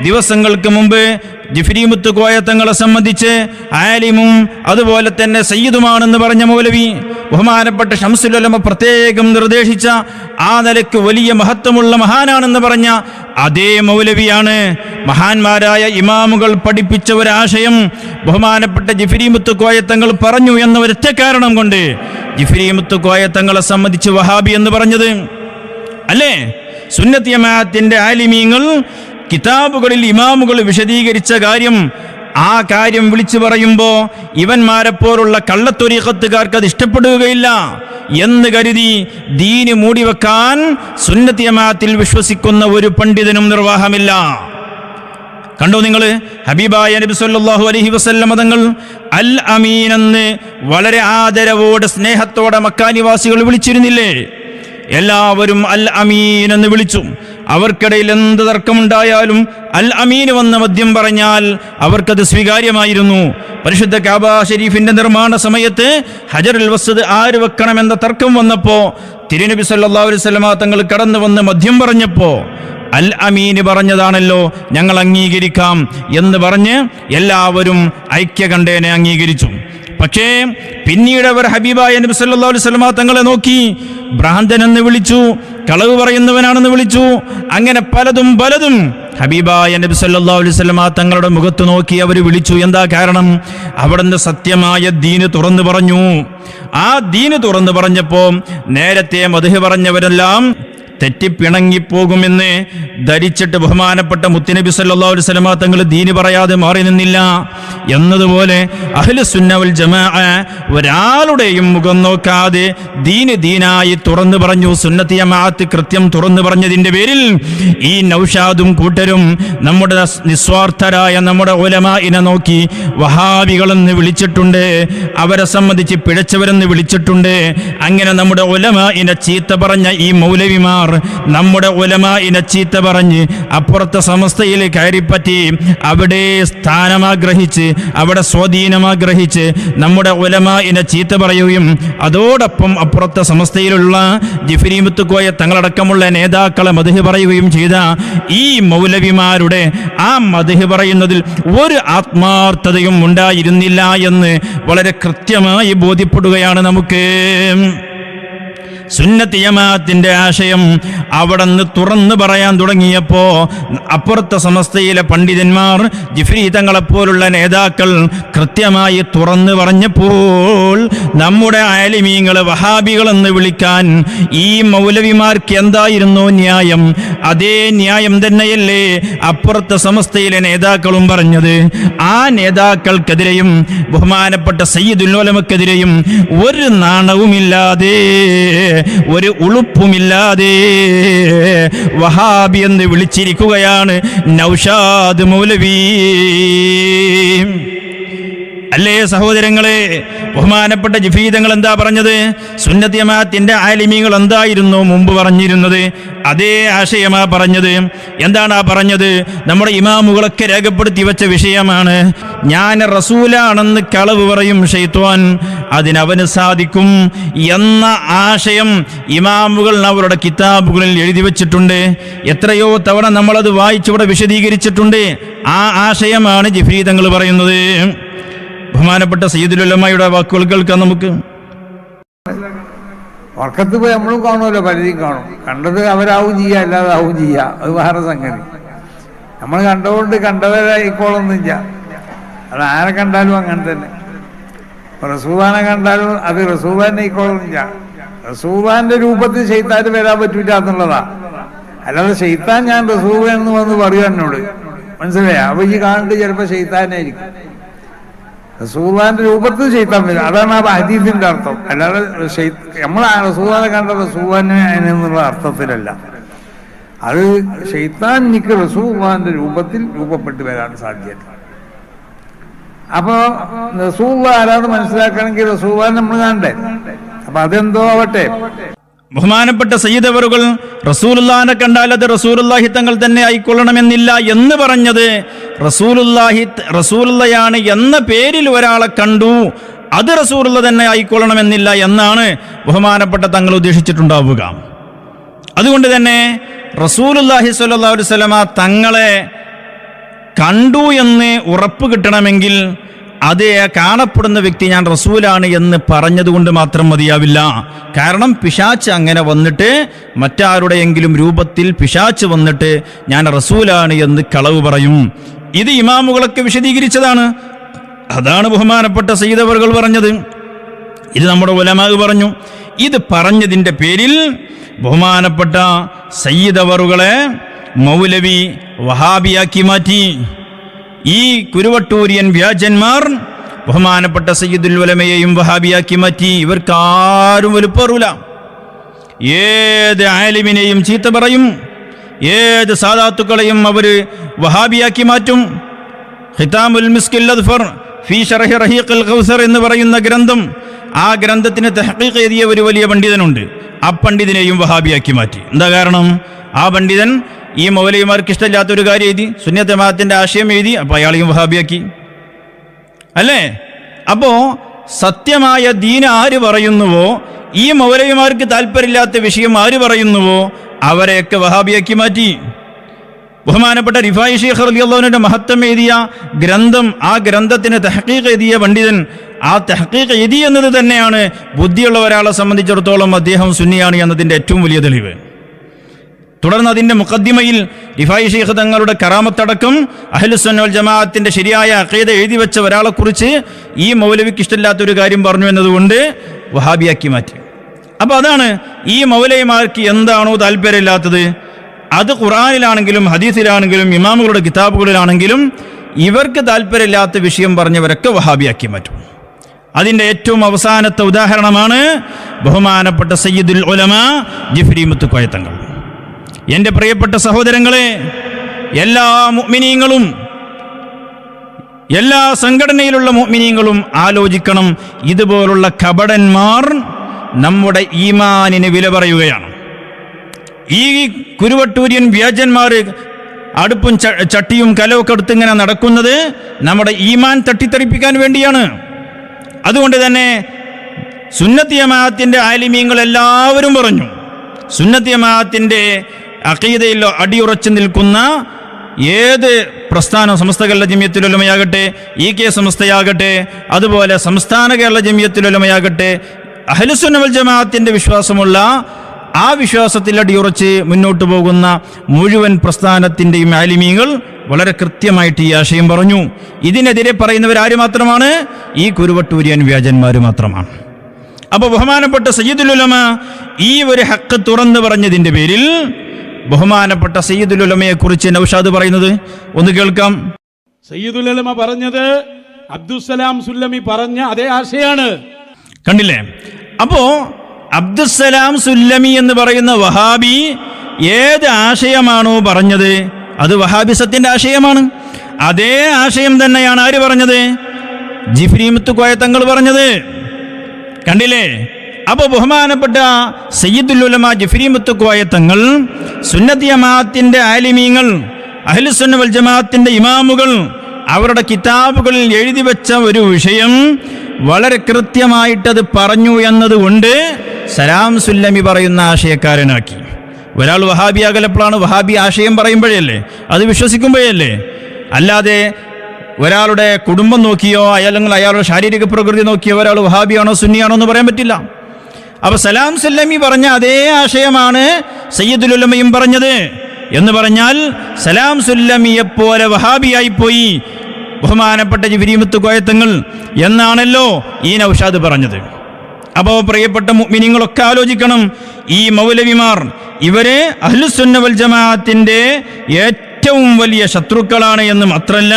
ദിവസങ്ങൾക്ക് മുമ്പ് ജിഫ്രി മുത്തുക്കോയ തങ്ങളെ സംബന്ധിച്ച് ആലിമും അതുപോലെ തന്നെ സയ്യിദുമാണെന്ന് പറഞ്ഞ മൗലവി, ബഹുമാനപ്പെട്ട ശംസുൽ ഉലമ പ്രത്യേകം നിർദ്ദേശിച്ച ആ നിലയ്ക്ക് വലിയ മഹത്വമുള്ള മഹാനാണെന്ന് പറഞ്ഞ അതേ മൗലവിയാണ് മഹാന്മാരായ ഇമാമുകൾ പഠിപ്പിച്ച ഒരാശയം ബഹുമാനപ്പെട്ട ജിഫ്രി മുത്തുക്കോയ തങ്ങൾ പറഞ്ഞു എന്ന ഒരൊറ്റ കാരണം കൊണ്ട് ജിഫ്രി മുത്തുക്കോയ തങ്ങളെ സംബന്ധിച്ച് വഹാബി എന്ന് പറഞ്ഞത് അല്ലേ? സുന്നത്ത് ജമാഅത്തിന്റെ ആലിമീങ്ങൾ കിതാബുകളിൽ ഇമാമുകൾ വിശദീകരിച്ച കാര്യം, ആ കാര്യം വിളിച്ചു പറയുമ്പോൾ ഇവന്മാരെപ്പോലുള്ള കള്ളത്തൊരീഖത്തുകാർക്ക് അത് ഇഷ്ടപ്പെടുകയില്ല എന്ന് കരുതി ദീന് മൂടിവെക്കാൻ സുന്നത്ത് ജമാഅത്തിൽ വിശ്വസിക്കുന്ന ഒരു പണ്ഡിതനും നിർവാഹമില്ല. കണ്ടോ നിങ്ങൾ, ഹബീബായ നബി സല്ലല്ലാഹു അലൈഹി വസല്ലം തങ്ങൾ അൽ അമീൻ എന്ന് വളരെ ആദരവോടെ സ്നേഹത്തോടെ മക്ക നിവാസികൾ വിളിച്ചിരുന്നില്ലേ? എല്ലാവരും അൽ അമീൻ എന്ന് വിളിച്ചു. അവർക്കിടയിൽ എന്ത് തർക്കമുണ്ടായാലും അൽ അമീൻ വന്ന മദ്യം പറഞ്ഞാൽ അവർക്കത് സ്വീകാര്യമായിരുന്നു. പരിശുദ്ധ കഅബ ഷരീഫിന്റെ നിർമ്മാണ സമയത്ത് ഹജറുൽ വസ്ത് ആര് വെക്കണമെന്ന തർക്കം വന്നപ്പോൾ തിരുനബി സല്ലല്ലാഹു അലൈഹി വസല്ലം തങ്ങൾ കടന്നു വന്ന് മദ്യം പറഞ്ഞപ്പോൾ അൽ അമീന് പറഞ്ഞതാണല്ലോ ഞങ്ങൾ അംഗീകരിക്കാം എന്ന് പറഞ്ഞ് എല്ലാവരും ഐക്യകണ്ഠേന അംഗീകരിച്ചു. പക്ഷേ പിന്നീട് അവർ ഹബീബായ നബി സല്ലല്ലാഹു അലൈഹി വസല്ലം തങ്ങളെ നോക്കി ഭ്രാന്തനെന്ന് വിളിച്ചു, കളവ് പറയുന്നവനാണെന്ന് വിളിച്ചു. അങ്ങനെ പലതും ഹബീബായ നബി സല്ലല്ലാഹു അലൈഹി വസല്ലം തങ്ങളുടെ മുഖത്ത് നോക്കി അവർ വിളിച്ചു. എന്താ കാരണം? അവിടുന്ന് സത്യമായ ദീന് തുറന്നു പറഞ്ഞു. ആ ദീന് തുറന്നു പറഞ്ഞപ്പോൾ നേരത്തെ മദ്ഹ് പറഞ്ഞവരെല്ലാം തെറ്റിപ്പിണങ്ങിപ്പോകുമെന്ന് ധരിച്ചിട്ട് ബഹുമാനപ്പെട്ട മുത്തുനബി സല്ലല്ലാഹു അലൈഹി വസല്ലം തങ്ങൾ ദീന് പറയാതെ മാറി നിന്നില്ല. എന്നതുപോലെ അഹ്ലുസുന്ന വൽ ജമാഅ ഒരാളുടെയും മുഖം നോക്കാതെ ദീനായി തുറന്നു പറഞ്ഞു. സുന്നത്ത് ജമാഅത്ത് കൃത്യം തുറന്നു പറഞ്ഞതിൻ്റെ പേരിൽ ഈ നൗഷാദും കൂട്ടരും നമ്മുടെ നിസ്വാർത്ഥരായ നമ്മുടെ ഉലമാഇനെ നോക്കി വഹാബികളെന്ന് വിളിച്ചിട്ടുണ്ട്, അവരെ സംബന്ധിച്ച് പിഴച്ചവരെന്ന് വിളിച്ചിട്ടുണ്ട്. അങ്ങനെ നമ്മുടെ ഉലമാഇനെ ചീത്ത പറഞ്ഞ ഈ മൗലവിമാർ നമ്മുടെ ഉലമാഇനെ ചീത്ത പറഞ്ഞ് അപ്പുറത്തെ സമസ്തയിൽ കയറിപ്പറ്റി അവിടെ സ്ഥാനമാഗ്രഹിച്ച് അവിടെ സ്വാധീനമാഗ്രഹിച്ച് നമ്മുടെ ഉലമാഇനെ ചീത്ത പറയുകയും അതോടൊപ്പം അപ്പുറത്തെ സമസ്തയിലുള്ള ജിഫ്രി മുത്തുക്കോയ തങ്ങളടക്കമുള്ള നേതാക്കളെ മദ്ഹ് പറയുകയും ചെയ്ത ഈ മൗലവിമാരുടെ ആ മദ്ഹ് പറയുന്നതിൽ ഒരു ആത്മാർത്ഥതയും ഉണ്ടായിരുന്നില്ല എന്ന് വളരെ കൃത്യമായി ബോധ്യപ്പെടുകയാണ് നമുക്ക്. സുന്നത്ത് ജമാഅത്തിന്റെ ആശയം അവിടെ നിന്ന് തുറന്നു പറയാൻ തുടങ്ങിയപ്പോൾ അപ്പുറത്തെ സമസ്തയിലെ പണ്ഡിതന്മാർ ജിഫ്രി തങ്ങളെപ്പോലുള്ള നേതാക്കൾ കൃത്യമായി തുറന്നു പറഞ്ഞപ്പോൾ നമ്മുടെ ആലിമീങ്ങളെ വഹാബികളെന്ന് വിളിക്കാൻ ഈ മൗലവിമാർക്ക് എന്തായിരുന്നു ന്യായം? അതേ ന്യായം തന്നെയല്ലേ അപ്പുറത്തെ സമസ്തയിലെ നേതാക്കളും പറഞ്ഞത്? ആ നേതാക്കൾക്കെതിരെയും ബഹുമാനപ്പെട്ട സയ്യിദുൽ ഉലമക്കെതിരെയും ഒരു നാണവുമില്ലാതെ ഒരു ഉളുപ്പുമില്ലാതെ വഹാബി എന്ന് വിളിച്ചിരിക്കുകയാണ് നൗഷാദ് മൗലവി. അല്ലേ സഹോദരങ്ങളെ? ബഹുമാനപ്പെട്ട ജിഫ്രി തങ്ങൾ എന്താ പറഞ്ഞത്? സുന്നത്ത് ജമാഅത്തിന്റെ ആലിമീങ്ങൾ എന്തായിരുന്നു മുമ്പ് പറഞ്ഞിരുന്നത്? അതേ ആശയമാ പറഞ്ഞത്. എന്താണ് ആ പറഞ്ഞത്? നമ്മുടെ ഇമാമുകളൊക്കെ രേഖപ്പെടുത്തി വെച്ച വിഷയമാണ്. ഞാൻ റസൂലാണെന്ന് കളവ് പറയും ശൈത്വാൻ, അതിനവന് സാധിക്കും എന്ന ആശയം ഇമാമുകൾ അവരുടെ കിതാബുകളിൽ എഴുതി വെച്ചിട്ടുണ്ട്. എത്രയോ തവണ നമ്മളത് വായിച്ചിവിടെ വിശദീകരിച്ചിട്ടുണ്ട്. ആ ആശയമാണ് ജിഫ്രി തങ്ങൾ പറയുന്നത്. ബഹുമാനപ്പെട്ട സയ്യിദുൽ ഉലമയുടെ വാക്കുകൾ കേൾക്കാം നമുക്ക്. ഉറക്കത്ത് പോയി നമ്മളും കാണുമല്ലോ, പലരും കാണും. കണ്ടത് അവരാവും ചെയ്യുക, അല്ലാതെ ആവും ചെയ്യുക, അത് വേറെ സംഗതി. നമ്മൾ കണ്ടുകൊണ്ട് കണ്ടവരായിക്കോളൊന്നുമില്ല. അത് ആരെ കണ്ടാലും അങ്ങനെ തന്നെ. റസൂലാനെ കണ്ടാലും അത് റസൂലാനെ ആയിക്കോളൊന്നുമില്ല. റസൂലാന്റെ രൂപത്തിൽ ശൈത്താൻ വരാൻ പറ്റൂല എന്നുള്ളതാ. അല്ലാതെ ശൈത്താൻ ഞാൻ റസൂലെന്ന് വന്ന് പറയൂ എന്നോട്, മനസ്സിലായ? അപ്പൊ ഈ കാണുന്നത് ചിലപ്പോൾ ശൈത്താനായിരിക്കും. റസൂലുള്ളാഹിന്റെ രൂപത്തിൽ ശൈത്താൻ വരും, അതാണ് ആ ഹദീസിന്റെ അർത്ഥം. അല്ലാതെ നമ്മൾ റസൂലുള്ളാഹിനെ കണ്ട റസൂലുള്ളാഹിനെ എന്നുള്ള അർത്ഥത്തിലല്ല. അത് ശൈത്താൻ എനിക്ക് റസൂലുള്ളാഹിന്റെ രൂപത്തിൽ രൂപപ്പെട്ടു വരാൻ സാധ്യത. അപ്പൊ റസൂലുള്ളാഹി ആരാന്ന് മനസ്സിലാക്കണമെങ്കിൽ റസൂലുള്ളാഹിനെ നമ്മൾ കാണണ്ടേ? അപ്പൊ അതെന്തോ ആവട്ടെ. ബഹുമാനപ്പെട്ട സയ്യിദ് അവറുകൾ റസൂലുള്ളാഹിനെ കണ്ടാൽ അത് റസൂലുള്ളാഹി തങ്ങൾ തന്നെ ആയിക്കൊള്ളണമെന്നില്ല എന്ന് പറഞ്ഞത് റസൂലുള്ളയാണ് എന്ന പേരിൽ ഒരാളെ കണ്ടു, അത് റസൂലുള്ള തന്നെ ആയിക്കൊള്ളണമെന്നില്ല എന്നാണ് ബഹുമാനപ്പെട്ട തങ്ങൾ ഉദ്ദേശിച്ചിട്ടുണ്ടാവുക. അതുകൊണ്ട് തന്നെ റസൂലുള്ളാഹി സ്വല്ലല്ലാഹു അലൈഹി വസല്ലമ തങ്ങളെ കണ്ടു എന്ന് ഉറപ്പ് കിട്ടണമെങ്കിൽ അത് കാണപ്പെടുന്ന വ്യക്തി ഞാൻ റസൂലാണ് എന്ന് പറഞ്ഞതുകൊണ്ട് മാത്രം മതിയാവില്ല. കാരണം പിശാച്ച് അങ്ങനെ വന്നിട്ട് മറ്റാരുടെയെങ്കിലും രൂപത്തിൽ പിശാച്ച് വന്നിട്ട് ഞാൻ റസൂലാണ് എന്ന് കളവ് പറയും. ഇത് ഇമാമുകളൊക്കെ വിശദീകരിച്ചതാണ്. അതാണ് ബഹുമാനപ്പെട്ട സയ്യിദ് അവറുകൾ പറഞ്ഞത്. ഇത് നമ്മുടെ ഉലമാ പറഞ്ഞു. ഇത് പറഞ്ഞതിൻ്റെ പേരിൽ ബഹുമാനപ്പെട്ട സയ്യിദ് അവറുകളെ മൗലവി വഹാബിയാക്കി മാറ്റി. ഈ കുരുവട്ടൂരിയൻ വ്യാജന്മാർ ബഹുമാനപ്പെട്ട സയ്യിദുൽ ഉലമയെയും വഹാബിയാക്കി മാറ്റി. ഇവർക്കാരും വലുപ്പറൂല. ഏത് ആലിമിനെയും ചീത്ത പറയും, ഏത് സാദാത്തുക്കളെയും അവർ വഹാബിയാക്കി മാറ്റും. ഖിതാമുൽ മിസ്കിൽ അദ്ഫർ ഫീ ശർഹി റഹീഖുൽ കൗസർ എന്ന് പറയുന്ന ഗ്രന്ഥം, ആ ഗ്രന്ഥത്തിന് തഹ്ഖീഖ് എഴുതിയ ഒരു വലിയ പണ്ഡിതനുണ്ട്. ആ പണ്ഡിതനെയും വഹാബിയാക്കി മാറ്റി. എന്താ കാരണം? ആ പണ്ഡിതൻ ഈ മൗലവിമാർക്ക് ഇഷ്ടമില്ലാത്തൊരു കാര്യം എഴുതി, സുന്നത്ത് ജമാഅത്തിന്റെ ആശയം എഴുതി, അപ്പോൾ അയാളെയും വഹാബിയാക്കി അല്ലേ? അപ്പോൾ സത്യമായ ദീൻ ആര് പറയുന്നുവോ, ഈ മൗലവിമാർക്ക് താല്പര്യമില്ലാത്ത വിഷയം ആര് പറയുന്നുവോ അവരെയൊക്കെ വഹാബിയാക്കി മാറ്റി. ബഹുമാനപ്പെട്ട റിഫായി ശൈഖ് റളിയല്ലാഹു അൻഹുവിന്റെ മഹത്വം എഴുതിയ ഗ്രന്ഥം, ആ ഗ്രന്ഥത്തിന് തഹ്ഖീഖ് എഴുതിയ പണ്ഡിതൻ, ആ തഹ്ഖീഖ് എഴുതി എന്നത് തന്നെയാണ് ബുദ്ധിയുള്ള ഒരാളെ സംബന്ധിച്ചിടത്തോളം അദ്ദേഹം സുന്നിയാണ് എന്നതിൻ്റെ ഏറ്റവും വലിയ തെളിവ്. തുടർന്ന് അതിൻ്റെ മുഖദ്ദിമയിൽ റിഫായി ശൈഖ് തങ്ങളുടെ കറാമത്തടക്കം അഹ്ലുസുന്ന വൽ ജമാഅത്തിന്റെ ശരിയായ അഖീദ എഴുതി വെച്ച ഒരാളെക്കുറിച്ച് ഈ മൗലവിക്ക് ഇഷ്ടമില്ലാത്തൊരു കാര്യം പറഞ്ഞു എന്നതുകൊണ്ട് വഹാബിയാക്കി മാറ്റി. അപ്പോൾ അതാണ്, ഈ മൗലവിമാർക്ക് എന്താണോ താല്പര്യമില്ലാത്തത് അത് ഖുർആനിലാണെങ്കിലും ഹദീസിലാണെങ്കിലും ഇമാമുകളുടെ കിതാബുകളിലാണെങ്കിലും ഇവർക്ക് താല്പര്യമില്ലാത്ത വിഷയം പറഞ്ഞവരൊക്കെ വഹാബിയാക്കി മാറ്റും. അതിൻ്റെ ഏറ്റവും അവസാനത്തെ ഉദാഹരണമാണ് ബഹുമാനപ്പെട്ട സയ്യിദുൽ ഉലമാ ജിഫ്രി മുത്തുക്കോയ തങ്ങൾ. എൻ്റെ പ്രിയപ്പെട്ട സഹോദരങ്ങളെ, എല്ലാ മുഅ്മിനീങ്ങളും, എല്ലാ സംഘടനയിലുള്ള മുഅ്മിനീങ്ങളും ആലോചിക്കണം, ഇതുപോലുള്ള കപടന്മാർ നമ്മുടെ ഈമാനിന് വില പറയുകയാണ്. ഈ കുരുവട്ടൂരിയൻ വ്യാജന്മാർ അടുപ്പും ചട്ടിയും കലമൊക്കെ എടുത്ത് ഇങ്ങനെ നടക്കുന്നത് നമ്മുടെ ഈമാൻ തട്ടിത്തെറിപ്പിക്കാൻ വേണ്ടിയാണ്. അതുകൊണ്ട് തന്നെ സുന്നത്ത് ജമാഅത്തിന്റെ ആലിമീങ്ങൾ എല്ലാവരും പറഞ്ഞു, സുന്നത്ത് ജമാഅത്തിന്റെ അഖീദയിൽ അടിയുറച്ചു നിൽക്കുന്ന ഏത് പ്രസ്ഥാനം, സമസ്ത കേരള ജമിയത്തുൽ ഉലമയാകട്ടെ, EK സമസ്തയാകട്ടെ, അതുപോലെ സംസ്ഥാന കേരള ജമിയത്തുൽ ഉലമയാകട്ടെ, അഹ്ലുസുന്ന വൽ ജമാഅത്തിന്റെ വിശ്വാസമുള്ള, ആ വിശ്വാസത്തിൽ അടിയുറച്ച് മുന്നോട്ട് പോകുന്ന മുഴുവൻ പ്രസ്ഥാനത്തിൻ്റെയും ആലിമീങ്ങൾ വളരെ കൃത്യമായിട്ട് ഈ ആശയം പറഞ്ഞു. ഇതിനെതിരെ പറയുന്നവരാര് മാത്രമാണ്? ഈ കുരുവട്ടൂരിയൻ വ്യാജന്മാർ മാത്രമാണ്. അപ്പോൾ ബഹുമാനപ്പെട്ട സയ്യിദുൽ ഉലമ ഈ ഒരു ഹക്ക് തുറന്നു പറഞ്ഞതിൻ്റെ പേരിൽ ബഹുമാനപ്പെട്ട സയ്യിദുൽ ഉലമയെ കുറിച്ച് നൗഷാദ് പറയുന്നത് ഒന്ന് കേൾക്കാം. സയ്യിദുൽ ഉലമ പറഞ്ഞത് അബ്ദുസ്സലാം സുല്ലമി പറഞ്ഞ അതേ ആശയാണ്. കണ്ടില്ലേ? അപ്പോൾ അബ്ദുസ്സലാം സുല്ലമി എന്ന് പറയുന്ന വഹാബി ഏത് ആശയമാണോ പറഞ്ഞത് അത് വഹാബിസത്തിന്റെ ആശയമാണ്. അതേ ആശയം തന്നെയാണ് ആര് പറഞ്ഞത്? ജിഫ്രി മുത്തുക്കോയ തങ്ങൾ പറഞ്ഞത്. കണ്ടില്ലേ? അപ്പോൾ ബഹുമാനപ്പെട്ട സയ്യിദുൽ ഉലമ ജിഫ്രി മുത്തുക്കോയ തങ്ങൾ, സുന്നത്ത് ജമാഅത്തിന്റെ ആലിമീങ്ങൾ, അഹ്ലുസുന്ന വൽ ജമാഅത്തിന്റെ ഇമാമുകൾ അവരുടെ കിതാബുകളിൽ എഴുതി വെച്ച ഒരു വിഷയം വളരെ കൃത്യമായിട്ടത് പറഞ്ഞു എന്നതുകൊണ്ട് സലാം സുല്ലമി പറയുന്ന ആശയക്കാരനാക്കി. ഒരാൾ വഹാബിയാകലപ്പോഴാണ് വഹാബി ആശയം പറയുമ്പോഴല്ലേ, അത് വിശ്വസിക്കുമ്പോഴല്ലേ. അല്ലാതെ ഒരാളുടെ കുടുംബം നോക്കിയോ അല്ലെങ്കിൽ അയാളുടെ ശാരീരിക പ്രകൃതി നോക്കിയോ ഒരാൾ വഹാബിയാണോ സുന്നിയാണോ എന്ന് പറയാൻ പറ്റില്ല. അപ്പോൾ സലാം സുല്ലമി പറഞ്ഞ അതേ ആശയമാണ് സയ്യിദുൽ ഉലമയും പറഞ്ഞത് എന്ന് പറഞ്ഞാൽ സലാം സുല്ലമിയെപ്പോലെ വഹാബിയായിപ്പോയി ബഹുമാനപ്പെട്ട ജിഫ്രി മുത്തുക്കോയ തങ്ങൾ എന്നാണല്ലോ ഈ നൗഷാദ് പറഞ്ഞത്. അപ്പോൾ പ്രിയപ്പെട്ട മുഅ്മിനീങ്ങളൊക്കെ ആലോചിക്കണം, ഈ മൗലവിമാർ ഇവരെ അഹ്ലുസുന്ന വൽ ജമാഅത്തിന്റെ ഏറ്റവും വലിയ ശത്രുക്കളാണ് എന്ന് മാത്രമല്ല,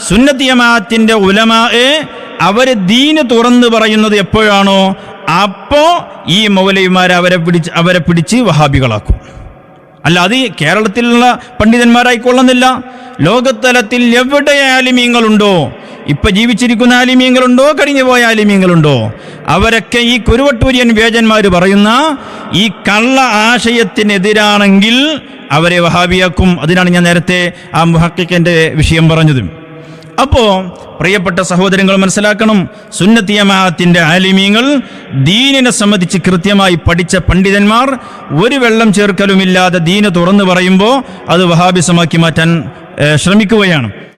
സുന്നത്ത് ജമാഅത്തിന്റെ ഉലമായെ അവര് ദീന് തുറന്നു പറയുന്നത് എപ്പോഴാണോ അപ്പോൾ ഈ മൗലവിമാർ അവരെ പിടിച്ച് വഹാബികളാക്കും. അല്ല, അത് കേരളത്തിലുള്ള പണ്ഡിതന്മാരായിക്കൊള്ളുന്നില്ല. ലോകതലത്തിൽ എവിടെ ആലിമീങ്ങളുണ്ടോ, ഇപ്പൊ ജീവിച്ചിരിക്കുന്ന ആലിമീങ്ങളുണ്ടോ, കഴിഞ്ഞു പോയ ആലിമീങ്ങളുണ്ടോ, അവരൊക്കെ ഈ കുരുവട്ടൂരിയൻ വ്യാജന്മാർ പറയുന്ന ഈ കള്ള ആശയത്തിനെതിരാണെങ്കിൽ അവരെ വഹാബിയാക്കും. അതിനാണ് ഞാൻ നേരത്തെ ആ മുഹഖിഖിന്റെ വിഷയം പറഞ്ഞത്. അപ്പോൾ പ്രിയപ്പെട്ട സഹോദരങ്ങൾ മനസ്സിലാക്കണം, സുന്നത്ത് ജമാഅത്തിന്റെ ആലിമീങ്ങൾ ദീനിനെ സംബന്ധിച്ച് കൃത്യമായി പഠിച്ച പണ്ഡിതന്മാർ ഒരു വെള്ളം ചേർക്കലുമില്ലാതെ ദീന് തുറന്നു പറയുമ്പോൾ അത് വഹാബിസമാക്കി മാറ്റാൻ ശ്രമിക്കുകയാണ്.